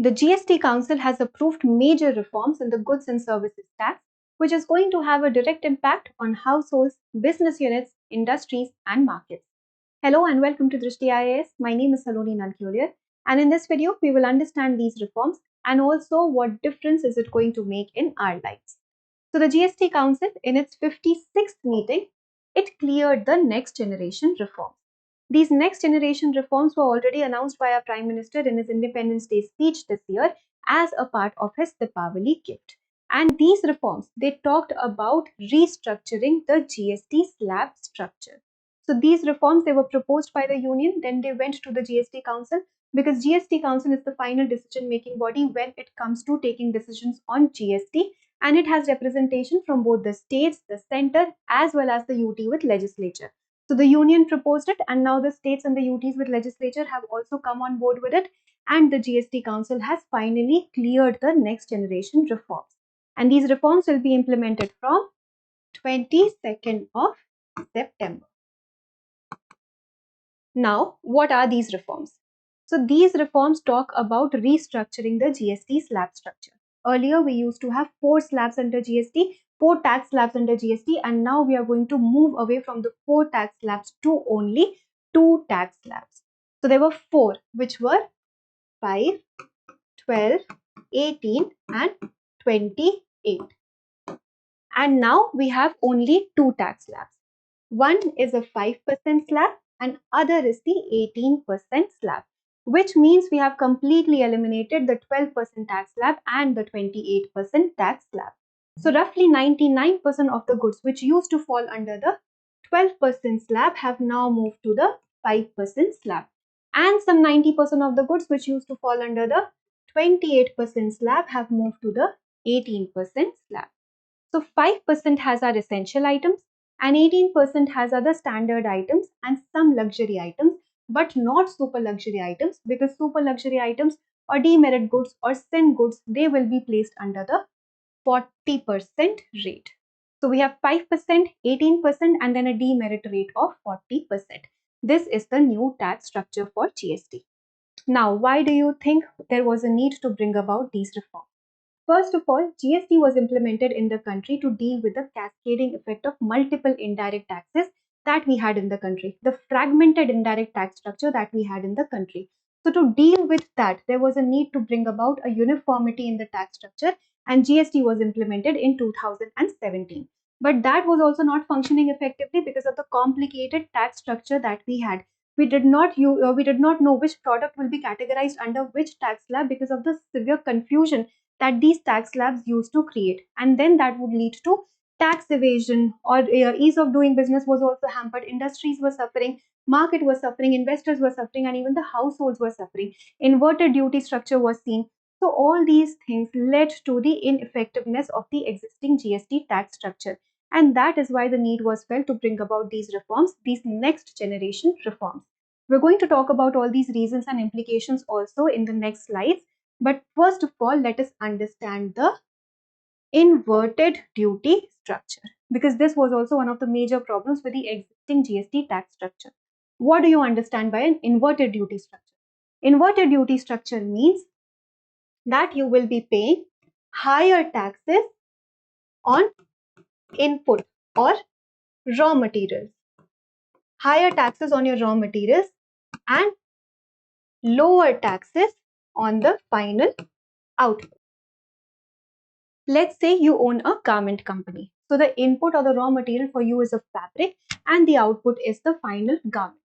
The GST Council has approved major reforms in the goods and services tax, which is going to have a direct impact on households, business units, industries, and markets. Hello and welcome to Drishti IAS. My name is Saloni Nankyolier, and in this video, we will understand these reforms and also what difference is it going to make in our lives. So the GST Council, in its 56th meeting, it cleared the next generation reforms. These next generation reforms were already announced by our Prime Minister in his Independence Day speech this year as a part of his Deepavali gift. And these reforms, they talked about restructuring the GST slab structure. So these reforms, they were proposed by the union, then they went to the GST Council, because GST Council is the final decision-making body when it comes to taking decisions on GST, and it has representation from both the states, the center, as well as the UT with legislature. So the union proposed it, and now the states and the UTs with legislature have also come on board with it, and the GST Council has finally cleared the next generation reforms. And these reforms will be implemented from 22nd of September. Now, what are these reforms? So these reforms talk about restructuring the GST slab structure. Earlier, we used to have 4 slabs under GST, 4 tax slabs under GST, and now we are going to move away from the 4 tax slabs to only 2 tax slabs. So there were 4, which were 5, 12, 18, and 28. And now we have only 2 tax slabs. One is a 5% slab and other is the 18% slab, which means we have completely eliminated the 12% tax slab and the 28% tax slab. So roughly 99% of the goods which used to fall under the 12% slab have now moved to the 5% slab, and some 90% of the goods which used to fall under the 28% slab have moved to the 18% slab. So 5% has our essential items and 18% has other standard items and some luxury items, but not super luxury items, because super luxury items or demerit goods or sin goods, they will be placed under the 40% rate. So we have 5%, 18% and then a demerit rate of 40%. This is the new tax structure for GST. Now, why do you think there was a need to bring about these reforms? First of all, GST was implemented in the country to deal with the cascading effect of multiple indirect taxes that we had in the country, the fragmented indirect tax structure that we had in the country. So to deal with that, there was a need to bring about a uniformity in the tax structure, and GST was implemented in 2017. But that was also not functioning effectively because of the complicated tax structure that we had. We did not know which product will be categorized under which tax slab because of the severe confusion that these tax slabs used to create, and then that would lead to tax evasion, or ease of doing business was also hampered. Industries were suffering, market was suffering, investors were suffering, and even the households were suffering. Inverted duty structure was seen. So all these things led to the ineffectiveness of the existing GST tax structure, and that is why the need was felt to bring about these reforms, these next generation reforms. We're going to talk about all these reasons and implications also in the next slides. But first of all, let us understand the inverted duty structure, because this was also one of the major problems with the existing GST tax structure. What do you understand by an inverted duty structure? Inverted duty structure means that you will be paying higher taxes on input or raw materials, higher taxes on your raw materials and lower taxes on the final output. Let's say you own a garment company. So the input or the raw material for you is a fabric and the output is the final garment.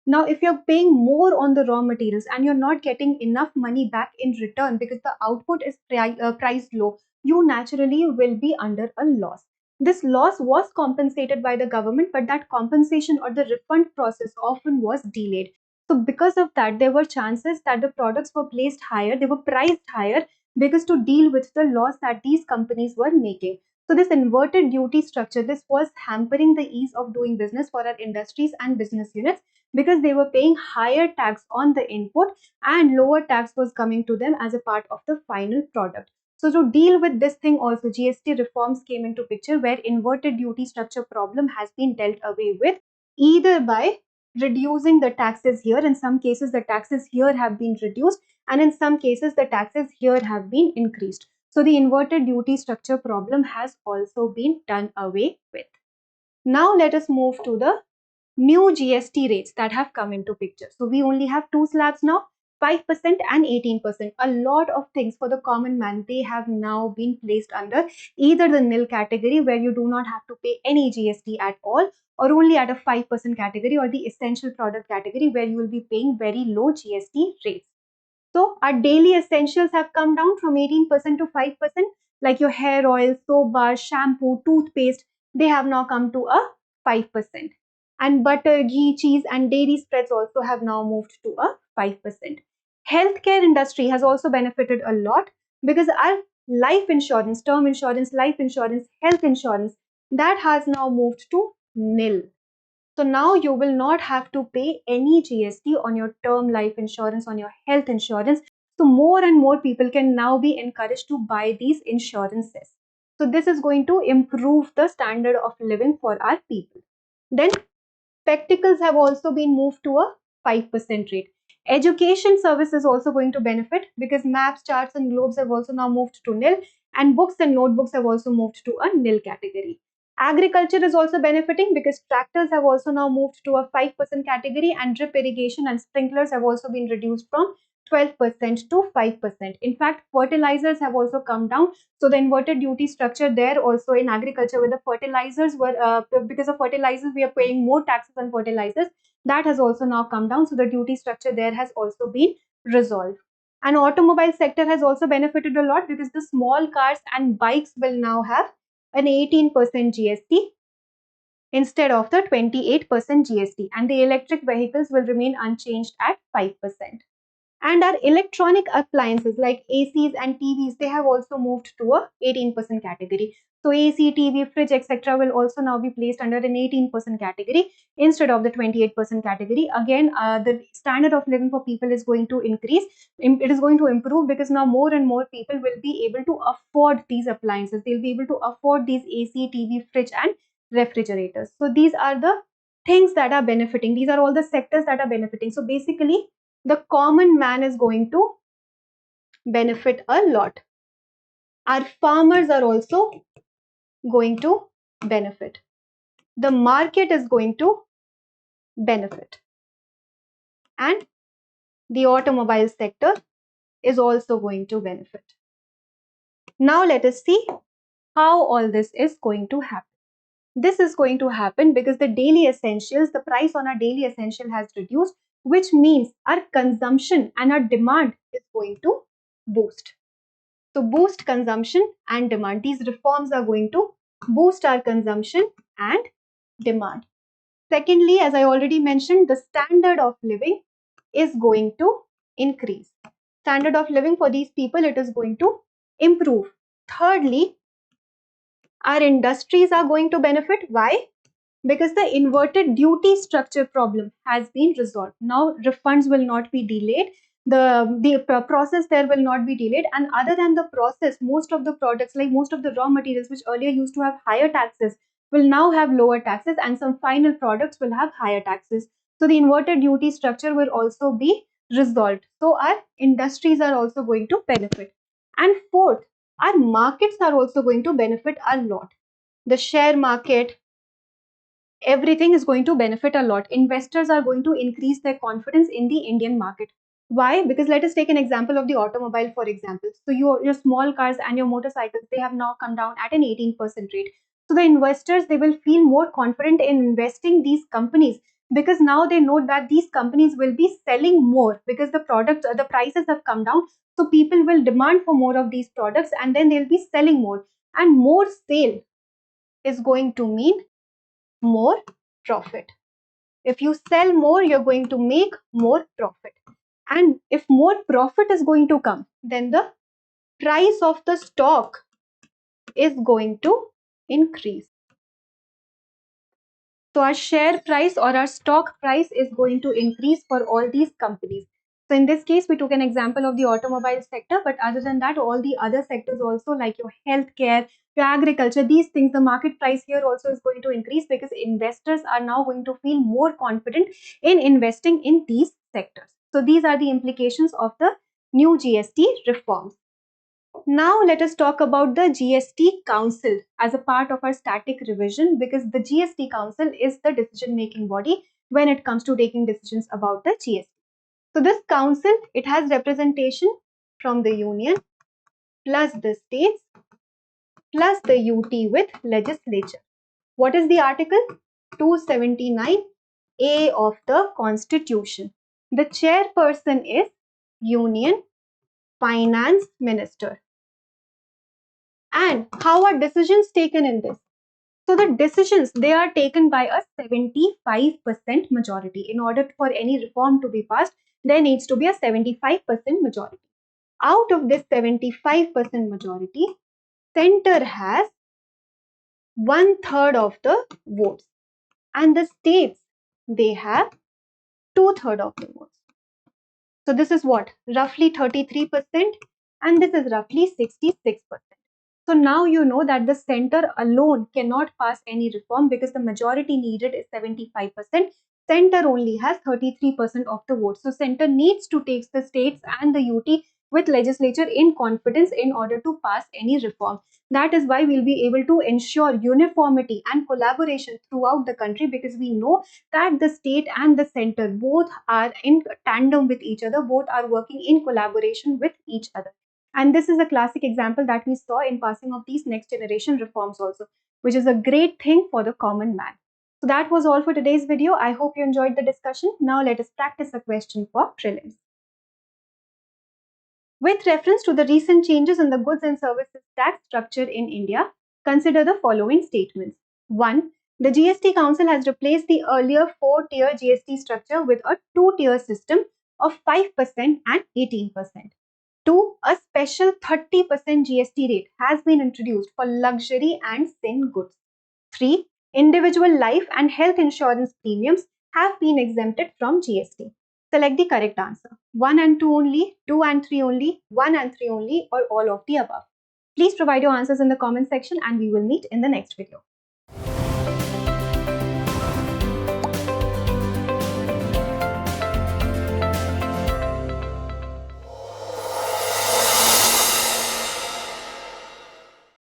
Now, if you're paying more on the raw materials and you're not getting enough money back in return because the output is priced low, you naturally will be under a loss. This loss was compensated by the government, but that compensation or the refund process often was delayed. So because of that, there were chances that the products were placed higher, they were priced higher, because to deal with the loss that these companies were making. So this inverted duty structure, this was hampering the ease of doing business for our industries and business units, because they were paying higher tax on the input and lower tax was coming to them as a part of the final product. So to deal with this thing also, GST reforms came into picture, where inverted duty structure problem has been dealt away with, either by reducing the taxes here. In some cases, the taxes here have been reduced, and in some cases the taxes here have been increased. So the inverted duty structure problem has also been done away with. Now let us move to the new GST rates that have come into picture. So we only have two slabs now, 5% and 18%. A lot of things for the common man, they have now been placed under either the nil category where you do not have to pay any GST at all, or only at a 5% category, or the essential product category where you will be paying very low GST rates. So our daily essentials have come down from 18% to 5%, like your hair oil, soap bar, shampoo, toothpaste, they have now come to a 5%. And butter, ghee, cheese and dairy spreads also have now moved to a 5%. Healthcare industry has also benefited a lot because our life insurance, term insurance, life insurance, health insurance, that has now moved to nil. So now you will not have to pay any GST on your term life insurance, on your health insurance. So more and more people can now be encouraged to buy these insurances. So this is going to improve the standard of living for our people. Then spectacles have also been moved to a 5% rate. Education service is also going to benefit because maps, charts and globes have also now moved to nil, and books and notebooks have also moved to a nil category. Agriculture is also benefiting because tractors have also now moved to a 5% category, and drip irrigation and sprinklers have also been reduced from 12% to 5%. In fact, fertilizers have also come down. So the inverted duty structure there also in agriculture, where the fertilizers were, because of fertilizers, we are paying more taxes on fertilizers. That has also now come down. So the duty structure there has also been resolved. And automobile sector has also benefited a lot because the small cars and bikes will now have an 18% GST instead of the 28% GST, and the electric vehicles will remain unchanged at 5%. And our electronic appliances like ACs and TVs, they have also moved to a 18% category. So AC, TV, fridge, etc. will also now be placed under an 18% category instead of the 28% category. Again, the standard of living for people is going to increase. It is going to improve because now more and more people will be able to afford these appliances. They'll be able to afford these AC, TV, fridge and refrigerators. So these are the things that are benefiting. These are all the sectors that are benefiting. So basically, the common man is going to benefit a lot. Our farmers are also going to benefit. The market is going to benefit. And the automobile sector is also going to benefit. Now let us see how all this is going to happen. This is going to happen because the daily essentials, the price on our daily essential has reduced, which means our consumption and our demand is going to boost. So boost consumption and demand. These reforms are going to boost our consumption and demand. Secondly, as I already mentioned, the standard of living is going to increase. Standard of living for these people, it is going to improve. Thirdly, our industries are going to benefit. Why? Because the inverted duty structure problem has been resolved. Now refunds will not be delayed. The process there will not be delayed, and other than the process, most of the products, like most of the raw materials which earlier used to have higher taxes, will now have lower taxes, and some final products will have higher taxes. So the inverted duty structure will also be resolved. So our industries are also going to benefit. And fourth, our markets are also going to benefit a lot. The share market, everything is going to benefit a lot. Investors are going to increase their confidence in the Indian market. Why? Because let us take an example of the automobile, for example. So your small cars and your motorcycles, they have now come down at an 18% rate. So the investors, they will feel more confident in investing these companies because now they know that these companies will be selling more because the product, the prices have come down. So people will demand for more of these products, and then they'll be selling more. And more sale is going to mean more profit. If you sell more, you're going to make more profit. And if more profit is going to come, then the price of the stock is going to increase. So our share price or our stock price is going to increase for all these companies. So in this case, we took an example of the automobile sector, but other than that, all the other sectors also, like your healthcare, your agriculture, these things, the market price here also is going to increase because investors are now going to feel more confident in investing in these sectors. So these are the implications of the new GST reforms. Now let us talk about the GST Council as a part of our static revision, because the GST Council is the decision-making body when it comes to taking decisions about the GST. So this council, it has representation from the union plus the states plus the UT with legislature. What is the article? 279A of the Constitution. The chairperson is Union Finance Minister. And how are decisions taken in this? So the decisions, they are taken by a 75% majority. In order for any reform to be passed, there needs to be a 75% majority. Out of this 75% majority, center has 1/3 of the votes, and the states, they have 2/3 of the votes. So this is what? Roughly 33%, and this is roughly 66%. So now you know that the center alone cannot pass any reform because the majority needed is 75%. Center only has 33% of the votes. So center needs to take the states and the UT with legislature in confidence in order to pass any reform. That is why we'll be able to ensure uniformity and collaboration throughout the country, because we know that the state and the center both are in tandem with each other, both are working in collaboration with each other. And this is a classic example that we saw in passing of these next generation reforms also, which is a great thing for the common man. So that was all for today's video. I hope you enjoyed the discussion. Now let us practice a question for prelims. With reference to the recent changes in the goods and services tax structure in India, consider the following statements. 1. The GST Council has replaced the earlier 4-tier GST structure with a 2-tier system of 5% and 18%. 2. A special 30% GST rate has been introduced for luxury and sin goods. 3. Individual life and health insurance premiums have been exempted from GST. Select the correct answer. 1 and 2 only, 2 and 3 only, 1 and 3 only, or all of the above. Please provide your answers in the comment section and we will meet in the next video.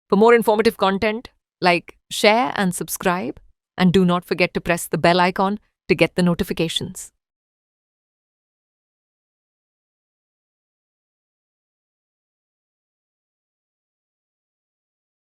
For more informative content, like, share and subscribe, and do not forget to press the bell icon to get the notifications.